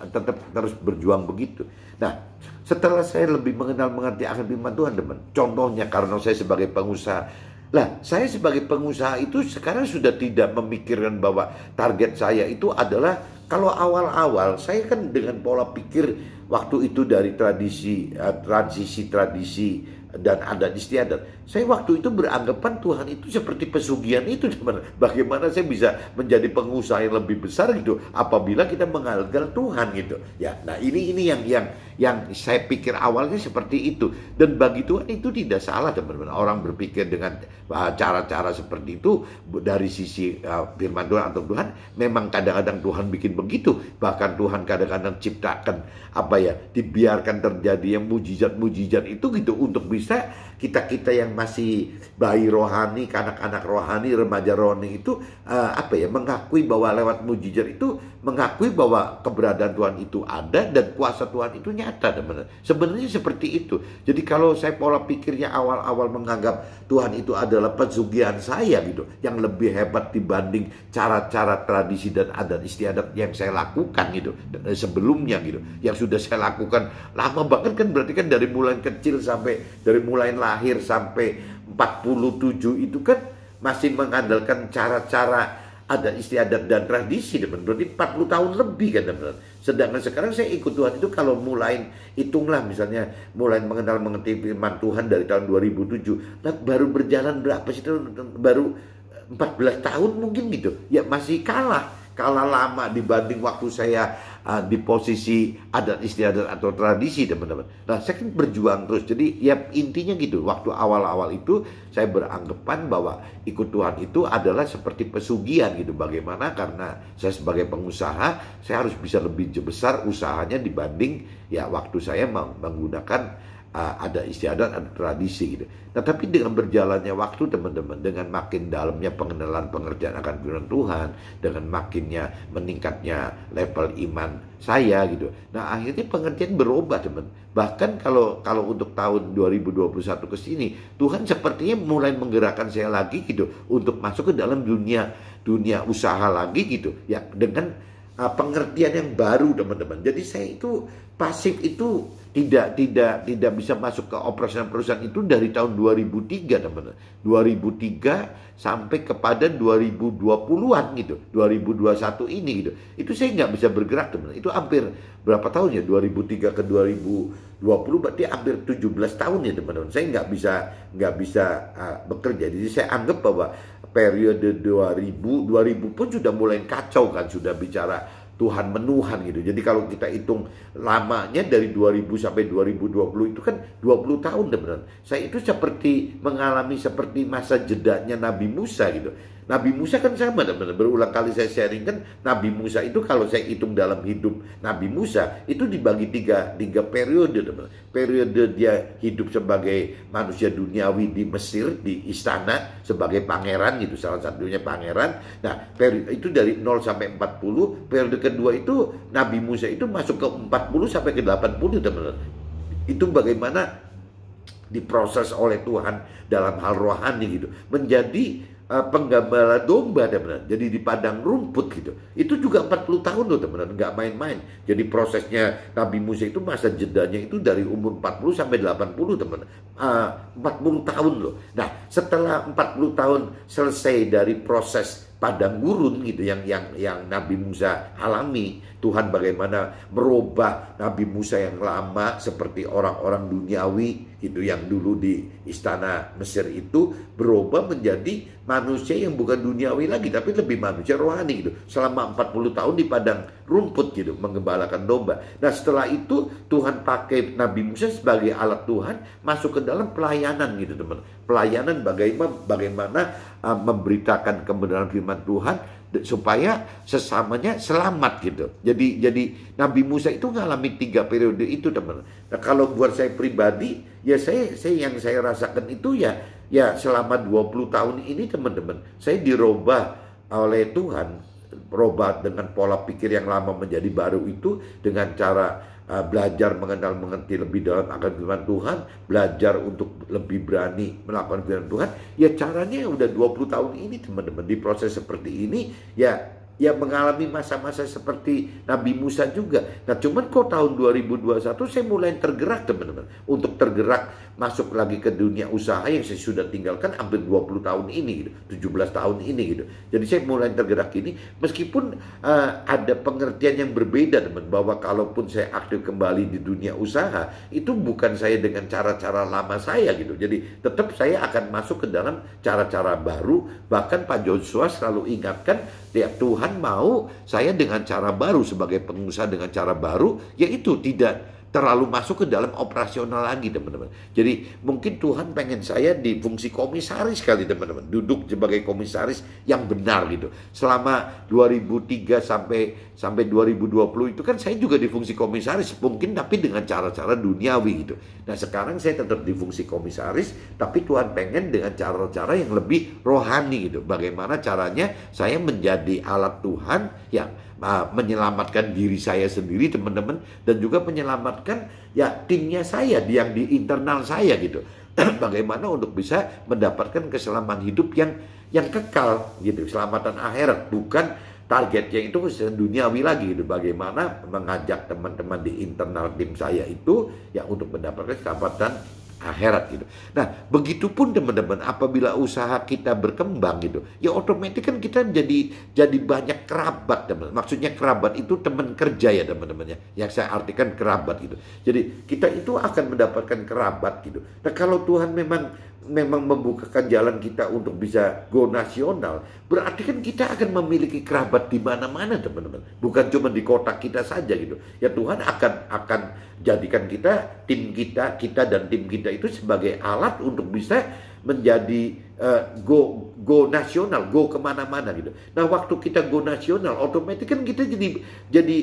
terus berjuang begitu. Nah, setelah saya lebih mengerti akan firman Tuhan, teman, contohnya karena saya sebagai pengusaha, saya sebagai pengusaha itu sekarang sudah tidak memikirkan bahwa target saya itu adalah, kalau awal-awal saya kan dengan pola pikir waktu itu dari transisi tradisi dan adat istiadat, saya waktu itu beranggapan Tuhan itu seperti pesugihan itu, teman. Bagaimana saya bisa menjadi pengusaha yang lebih besar gitu apabila kita mengandalkan Tuhan gitu ya. Nah, ini yang saya pikir awalnya seperti itu, dan bagi Tuhan itu tidak salah, teman-teman. Orang berpikir dengan cara-cara seperti itu dari sisi firman Tuhan atau Tuhan, memang kadang-kadang Tuhan bikin begitu. Bahkan Tuhan kadang-kadang ciptakan dibiarkan terjadi yang mujizat-mujizat itu gitu, untuk bisa kita yang masih bayi rohani, anak-anak rohani, remaja rohani itu mengakui bahwa lewat mujizat itu mengakui bahwa keberadaan Tuhan itu ada dan kuasa Tuhan itu nyata, teman-teman. Sebenarnya seperti itu. Jadi kalau saya pola pikirnya awal-awal menganggap Tuhan itu adalah pesugihan saya gitu, yang lebih hebat dibanding cara-cara tradisi dan adat istiadat yang saya lakukan gitu sebelumnya gitu, yang sudah saya lakukan lama banget kan, berarti kan dari mulai kecil sampai dari mulai lahir sampai 47 itu kan masih mengandalkan cara-cara adat istiadat dan tradisi, teman. Berarti 40 tahun lebih kan, teman. Sedangkan sekarang saya ikut Tuhan itu kalau mulai hitunglah misalnya mulai mengenal-mengerti firman Tuhan dari tahun 2007, nah baru berjalan berapa sih, baru 14 tahun mungkin gitu. Ya masih kalah lama dibanding waktu saya di posisi adat istiadat atau tradisi, teman-teman. Nah, saya kan berjuang terus. Jadi ya intinya gitu, waktu awal-awal itu saya beranggapan bahwa ikut Tuhan itu adalah seperti pesugihan gitu. Bagaimana? Karena saya sebagai pengusaha, saya harus bisa lebih besar usahanya dibanding ya waktu saya menggunakan ada istiadat, ada tradisi gitu. Nah, tapi dengan berjalannya waktu, teman-teman, dengan makin dalamnya pengenalan pengertian akan firman Tuhan, dengan makinnya meningkatnya level iman saya gitu. Nah, akhirnya pengertian berubah, teman. Bahkan kalau untuk tahun 2021 ke sini, Tuhan sepertinya mulai menggerakkan saya lagi gitu untuk masuk ke dalam dunia usaha lagi gitu. Ya, dengan pengertian yang baru, teman-teman. Jadi saya itu pasif itu tidak bisa masuk ke operasional perusahaan itu dari tahun 2003, teman-teman. 2003 sampai kepada 2020-an gitu. 2021 ini gitu. Itu saya nggak bisa bergerak, teman-teman. Itu hampir berapa tahun ya? 2003 ke 2020 berarti hampir 17 tahun ya, teman-teman. Saya nggak bisa bekerja. Jadi saya anggap bahwa periode 2000 pun sudah mulai kacau kan, sudah bicara Tuhan menuhan gitu. Jadi kalau kita hitung lamanya dari 2000 sampai 2020 itu kan 20 tahun teman-teman. Saya itu seperti mengalami seperti masa jedanya Nabi Musa gitu. Nabi Musa kan sama teman-teman. Berulang kali saya sharing kan Nabi Musa itu kalau saya hitung dalam hidup Nabi Musa itu dibagi tiga periode teman-teman. Periode dia hidup sebagai manusia duniawi di Mesir, di istana sebagai pangeran gitu, salah satunya pangeran. Nah, periode itu dari 0 sampai 40. Periode kedua itu Nabi Musa itu masuk ke 40 sampai ke 80 teman-teman. Itu bagaimana diproses oleh Tuhan dalam hal rohani gitu, menjadi penggembala domba teman-teman. Jadi di padang rumput gitu. Itu juga 40 tahun loh teman-teman, nggak main-main. Jadi prosesnya Nabi Musa itu masa jedanya itu dari umur 40 sampai 80 teman-teman. 40 tahun loh. Nah, setelah 40 tahun selesai dari proses padang gurun gitu yang Nabi Musa alami, Tuhan bagaimana merubah Nabi Musa yang lama seperti orang-orang duniawi gitu yang dulu di istana Mesir itu berubah menjadi manusia yang bukan duniawi lagi tapi lebih manusia rohani gitu selama 40 tahun di padang rumput gitu menggembalakan domba. Nah, setelah itu Tuhan pakai Nabi Musa sebagai alat Tuhan masuk ke dalam pelayanan gitu teman. Pelayanan bagaimana memberitakan kebenaran firman Tuhan supaya sesamanya selamat gitu. Jadi Nabi Musa itu ngalami 3 periode itu teman. Nah, kalau buat saya pribadi ya saya yang saya rasakan itu ya selama 20 tahun ini teman-teman saya dirubah oleh Tuhan, berubah dengan pola pikir yang lama menjadi baru itu dengan cara belajar mengerti lebih dalam akan firman Tuhan, belajar untuk lebih berani melakukan firman Tuhan. Ya caranya udah 20 tahun ini teman-teman di proses seperti ini ya mengalami masa-masa seperti Nabi Musa juga. Nah, cuman kok tahun 2021 saya mulai tergerak teman-teman untuk tergerak masuk lagi ke dunia usaha yang saya sudah tinggalkan hampir 20 tahun ini gitu, 17 tahun ini gitu. Jadi saya mulai tergerak ini meskipun ada pengertian yang berbeda teman, bahwa kalaupun saya aktif kembali di dunia usaha itu bukan saya dengan cara-cara lama saya gitu. Jadi tetap saya akan masuk ke dalam cara-cara baru. Bahkan Pak Joshua selalu ingatkan ya Tuhan mau saya dengan cara baru sebagai pengusaha dengan cara baru, yaitu tidak terlalu masuk ke dalam operasional lagi teman-teman. Jadi mungkin Tuhan pengen saya di fungsi komisaris kali teman-teman, duduk sebagai komisaris yang benar gitu. Selama 2003 sampai 2020 itu kan saya juga di fungsi komisaris mungkin tapi dengan cara-cara duniawi gitu. Nah, sekarang saya tetap di fungsi komisaris tapi Tuhan pengen dengan cara-cara yang lebih rohani gitu. Bagaimana caranya saya menjadi alat Tuhan yang menyelamatkan diri saya sendiri teman-teman, dan juga menyelamatkan ya timnya saya yang di internal saya gitu. Bagaimana untuk bisa mendapatkan keselamatan hidup yang kekal gitu, keselamatan akhirat, bukan targetnya itu duniawi lagi gitu. Bagaimana mengajak teman-teman di internal tim saya itu ya untuk mendapatkan keselamatan akhirat gitu. Nah, begitupun teman-teman apabila usaha kita berkembang gitu, ya otomatis kan kita jadi banyak kerabat teman. Maksudnya kerabat itu teman kerja ya teman-teman ya. Yang saya artikan kerabat gitu. Jadi kita itu akan mendapatkan kerabat gitu. Nah, kalau Tuhan memang membukakan jalan kita untuk bisa go nasional, berarti kan kita akan memiliki kerabat di mana-mana teman-teman, bukan cuma di kota kita saja gitu. Ya Tuhan akan jadikan kita dan tim kita itu sebagai alat untuk bisa menjadi go nasional, go kemana-mana gitu. Nah, waktu kita go nasional, otomatis kan kita jadi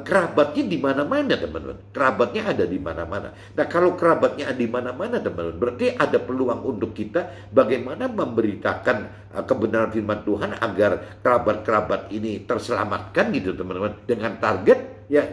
kerabatnya di mana-mana teman-teman. Kerabatnya ada di mana-mana. Nah, kalau kerabatnya ada di mana-mana teman-teman, berarti ada peluang untuk kita bagaimana memberitakan kebenaran firman Tuhan agar kerabat-kerabat ini terselamatkan gitu teman-teman, dengan target ya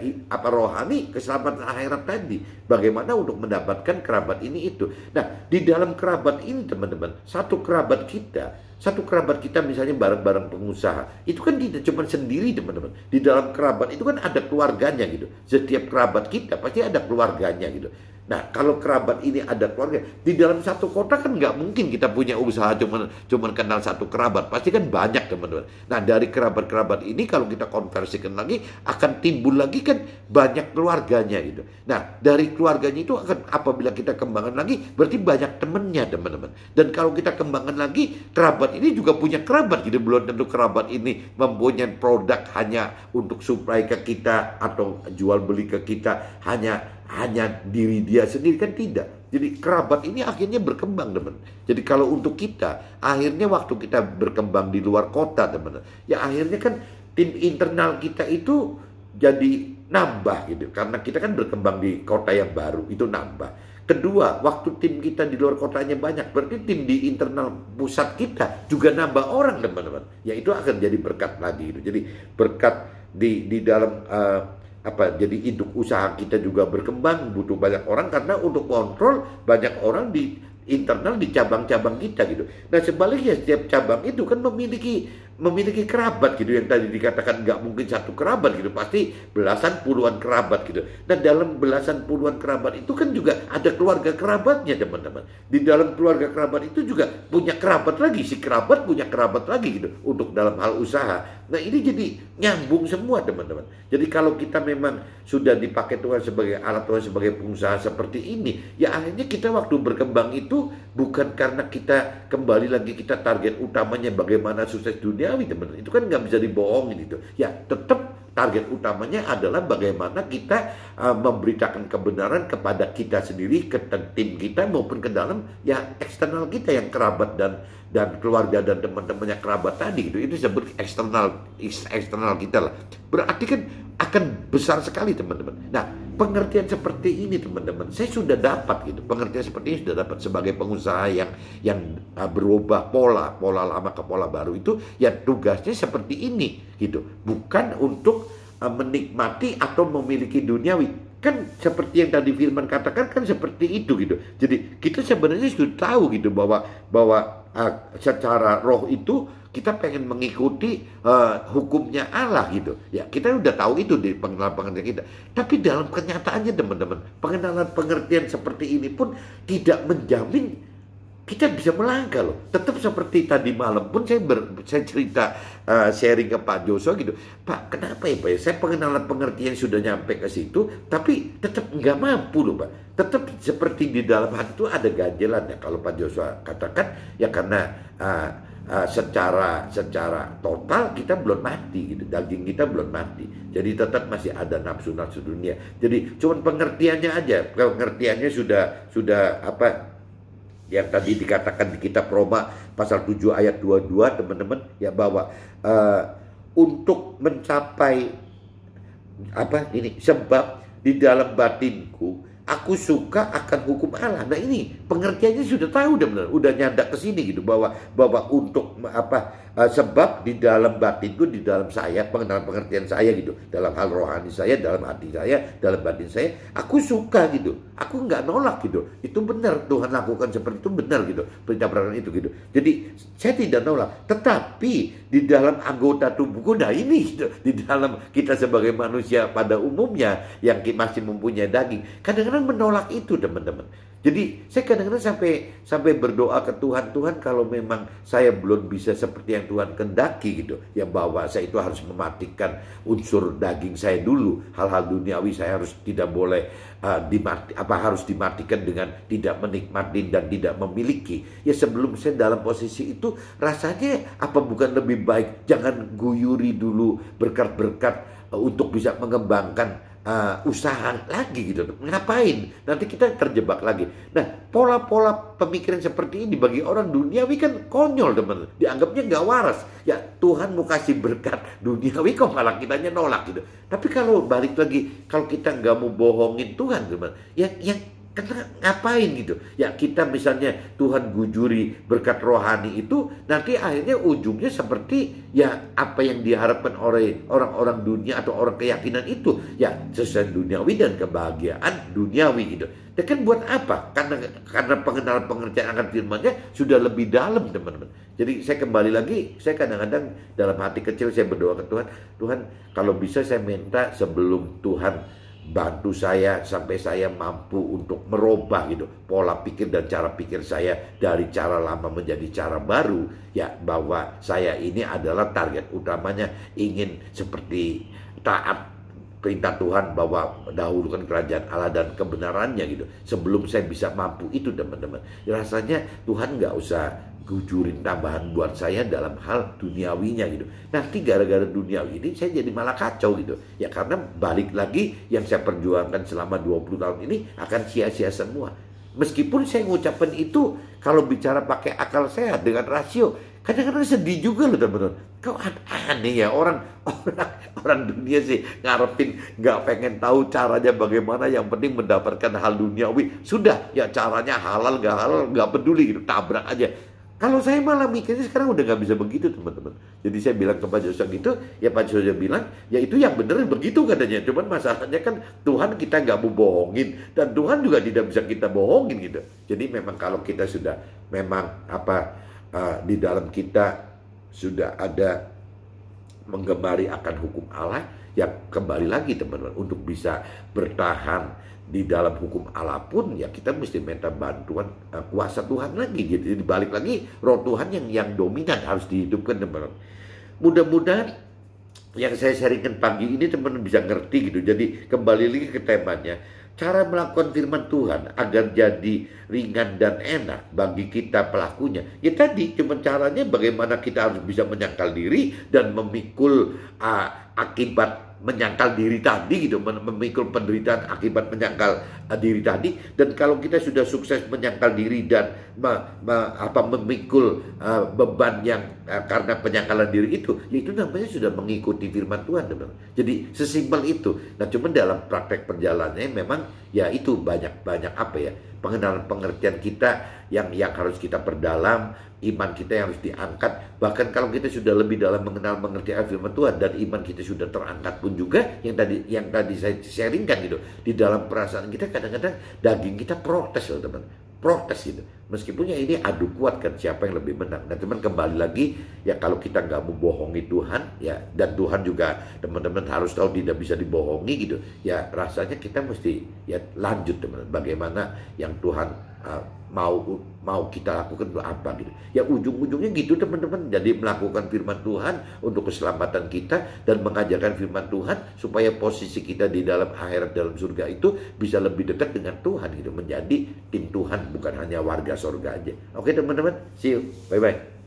rohani, keselamatan akhirat tadi. Bagaimana untuk mendapatkan kerabat ini itu. Nah, di dalam kerabat ini teman-teman, satu kerabat kita misalnya bareng-bareng pengusaha, itu kan tidak cuma sendiri teman-teman. Di dalam kerabat itu kan ada keluarganya gitu. Setiap kerabat kita pasti ada keluarganya gitu. Nah, kalau kerabat ini ada keluarga, di dalam satu kota kan nggak mungkin kita punya usaha cuman kenal satu kerabat. Pasti kan banyak teman-teman. Nah, dari kerabat-kerabat ini kalau kita konversikan lagi, akan timbul lagi kan banyak keluarganya gitu. Nah, dari keluarganya itu akan apabila kita kembangkan lagi, berarti banyak temannya teman-teman. Dan kalau kita kembangkan lagi, kerabat kerabat ini juga punya kerabat gitu. Belum tentu kerabat ini mempunyai produk hanya untuk supply ke kita atau jual beli ke kita hanya diri dia sendiri, kan tidak. Jadi kerabat ini akhirnya berkembang, teman. Jadi kalau untuk kita, akhirnya waktu kita berkembang di luar kota, teman, ya akhirnya kan tim internal kita itu jadi nambah gitu. Karena kita kan berkembang di kota yang baru, itu nambah. Kedua, waktu tim kita di luar kotanya banyak, berarti tim di internal pusat kita juga nambah orang, teman-teman. Ya itu akan jadi berkat lagi gitu. Jadi berkat di dalam jadi induk usaha kita juga berkembang, butuh banyak orang karena untuk kontrol banyak orang di internal di cabang-cabang kita gitu. Nah sebaliknya setiap cabang itu kan memiliki kerabat gitu, yang tadi dikatakan nggak mungkin satu kerabat gitu, pasti belasan puluhan kerabat gitu. Nah dalam belasan puluhan kerabat itu kan juga ada keluarga kerabatnya, teman-teman. Di dalam keluarga kerabat itu juga punya kerabat lagi, si kerabat punya kerabat lagi gitu untuk dalam hal usaha. Nah ini jadi nyambung semua, teman-teman. Jadi kalau kita memang sudah dipakai Tuhan sebagai alat Tuhan, sebagai pengusaha seperti ini, ya akhirnya kita waktu berkembang itu bukan karena kita kembali lagi kita target utamanya bagaimana sukses duniawi, teman-teman. Itu kan nggak bisa dibohongin itu. Ya tetap target utamanya adalah bagaimana kita memberitakan kebenaran kepada kita sendiri, ke tim kita maupun ke dalam ya eksternal kita yang kerabat dan keluarga dan teman-temannya kerabat tadi gitu. Itu disebut eksternal kita lah. Berarti kan akan besar sekali, teman-teman. Nah, pengertian seperti ini, teman-teman, saya sudah dapat gitu. Pengertian seperti ini sudah dapat sebagai pengusaha yang berubah pola lama ke pola baru itu, ya tugasnya seperti ini gitu. Bukan untuk menikmati atau memiliki duniawi. Kan seperti yang tadi Firman katakan kan seperti itu gitu. Jadi kita sebenarnya sudah tahu gitu bahwa secara roh itu kita pengen mengikuti hukumnya Allah gitu. Ya kita udah tahu itu di pengenalan kita. Tapi dalam kenyataannya, teman-teman, pengenalan pengertian seperti ini pun tidak menjamin kita bisa melangkah loh. Tetap seperti tadi malam pun saya cerita sharing ke Pak Joshua gitu. Pak, kenapa ya Pak? Saya pengenalan pengertian sudah nyampe ke situ, tapi tetap nggak mampu loh Pak. Tetap seperti di dalam hati itu ada ganjelan ya. Kalau Pak Joshua katakan ya karena secara total kita belum mati gitu, daging kita belum mati, jadi tetap masih ada nafsu dunia. Jadi cuman pengertiannya aja, pengertiannya sudah apa yang tadi dikatakan di kitab Roma pasal 7 ayat 22, teman-teman, ya bahwa untuk mencapai apa ini, sebab di dalam batinku aku suka akan hukum Allah. Nah ini pengertiannya sudah tahu, benar, udah nyandak ke sini gitu bahwa untuk sebab di dalam batinku, di dalam saya, pengertian saya gitu, dalam hal rohani saya, dalam hati saya, dalam batin saya, aku suka gitu, aku nggak nolak gitu, itu benar Tuhan lakukan seperti itu, benar gitu, perintah itu gitu. Jadi saya tidak nolak, tetapi di dalam anggota tubuhku, nah ini gitu, di dalam kita sebagai manusia pada umumnya yang masih mempunyai daging, kadang-kadang menolak itu, teman-teman. Jadi saya kadang-kadang sampai berdoa ke Tuhan, kalau memang saya belum bisa seperti yang Tuhan kendaki gitu, ya bahwa saya itu harus mematikan unsur daging saya dulu, hal-hal duniawi saya harus tidak boleh harus dimatikan dengan tidak menikmati dan tidak memiliki. Ya sebelum saya dalam posisi itu, rasanya apa bukan lebih baik jangan guyuri dulu berkat-berkat untuk bisa mengembangkan usaha lagi gitu. Ngapain? Nanti kita terjebak lagi. Nah, pola-pola pemikiran seperti ini bagi orang duniawi kan konyol, teman. Dianggapnya nggak waras. Ya Tuhan mau kasih berkat duniawi kok malah kitanya nolak gitu. Tapi kalau balik lagi, kalau kita nggak mau bohongin Tuhan, teman, ya karena ngapain gitu? Ya kita misalnya Tuhan gujuri berkat rohani itu, nanti akhirnya ujungnya seperti ya apa yang diharapkan oleh orang-orang dunia atau orang keyakinan itu, ya sesuai duniawi dan kebahagiaan duniawi gitu. Dan kan buat apa? Karena pengenalan pengertian akan firman-Nya sudah lebih dalam, teman-teman. Jadi saya kembali lagi, saya kadang-kadang dalam hati kecil saya berdoa ke Tuhan, Tuhan kalau bisa saya minta sebelum Tuhan bantu saya sampai saya mampu untuk merubah gitu pola pikir dan cara pikir saya dari cara lama menjadi cara baru, ya bahwa saya ini adalah target utamanya ingin seperti taat perintah Tuhan bahwa dahulukan kerajaan Allah dan kebenarannya gitu. Sebelum saya bisa mampu itu, teman-teman, rasanya Tuhan nggak usah gujurin tambahan buat saya dalam hal duniawinya gitu. Nanti gara-gara duniawi ini saya jadi malah kacau gitu. Ya karena balik lagi yang saya perjuangkan selama 20 tahun ini akan sia-sia semua. Meskipun saya ngucapin itu kalau bicara pakai akal sehat dengan rasio, kadang-kadang sedih juga loh teman-teman. Kau aneh ya orang dunia sih ngarepin nggak pengen tahu caranya bagaimana, yang penting mendapatkan hal duniawi. Sudah ya caranya halal nggak peduli gitu, tabrak aja. Kalau saya malah mikirnya sekarang udah nggak bisa begitu teman-teman. Jadi saya bilang ke Pak Joshua gitu, ya Pak Joshua bilang, ya itu yang bener begitu katanya. Cuman masalahnya kan Tuhan kita nggak mau bohongin, dan Tuhan juga tidak bisa kita bohongin gitu. Jadi memang kalau kita sudah memang di dalam kita sudah ada menggemari akan hukum Allah, ya kembali lagi teman-teman, untuk bisa bertahan di dalam hukum Allah pun ya kita mesti minta bantuan kuasa Tuhan lagi gitu. Jadi balik lagi roh Tuhan yang dominan harus dihidupkan teman-teman. Mudah-mudahan yang saya sharingkan pagi ini teman-teman bisa ngerti gitu. Jadi kembali lagi ke temanya, cara melakukan firman Tuhan agar jadi ringan dan enak bagi kita pelakunya. Ya tadi cuma caranya bagaimana kita harus bisa menyangkal diri dan memikul akibat menyangkal diri tadi gitu, memikul penderitaan akibat menyangkal diri tadi. Dan kalau kita sudah sukses menyangkal diri dan memikul beban yang karena penyangkalan diri itu, ya itu namanya sudah mengikuti firman Tuhan teman. Jadi sesimpel itu. Nah cuman dalam praktek perjalanannya memang ya itu banyak apa ya, pengenalan pengertian kita yang harus kita perdalam, iman kita yang harus diangkat. Bahkan kalau kita sudah lebih dalam mengenal mengerti firman Tuhan dan iman kita sudah terangkat pun juga, yang tadi saya sharingkan gitu, di dalam perasaan kita kadang-kadang daging kita protes loh teman, protes gitu. Meskipun ya ini adu kuat kan siapa yang lebih menang. Nah teman kembali lagi ya, kalau kita nggak membohongi Tuhan ya, dan Tuhan juga teman-teman harus tahu tidak bisa dibohongi gitu ya, rasanya kita mesti ya lanjut teman. Bagaimana yang Tuhan mau kita lakukan itu apa gitu. Ya ujung-ujungnya gitu teman-teman. Jadi melakukan firman Tuhan untuk keselamatan kita dan mengajarkan firman Tuhan supaya posisi kita di dalam akhirat, dalam surga itu bisa lebih dekat dengan Tuhan gitu, menjadi tim Tuhan bukan hanya warga surga aja. Oke teman-teman, see you, bye-bye.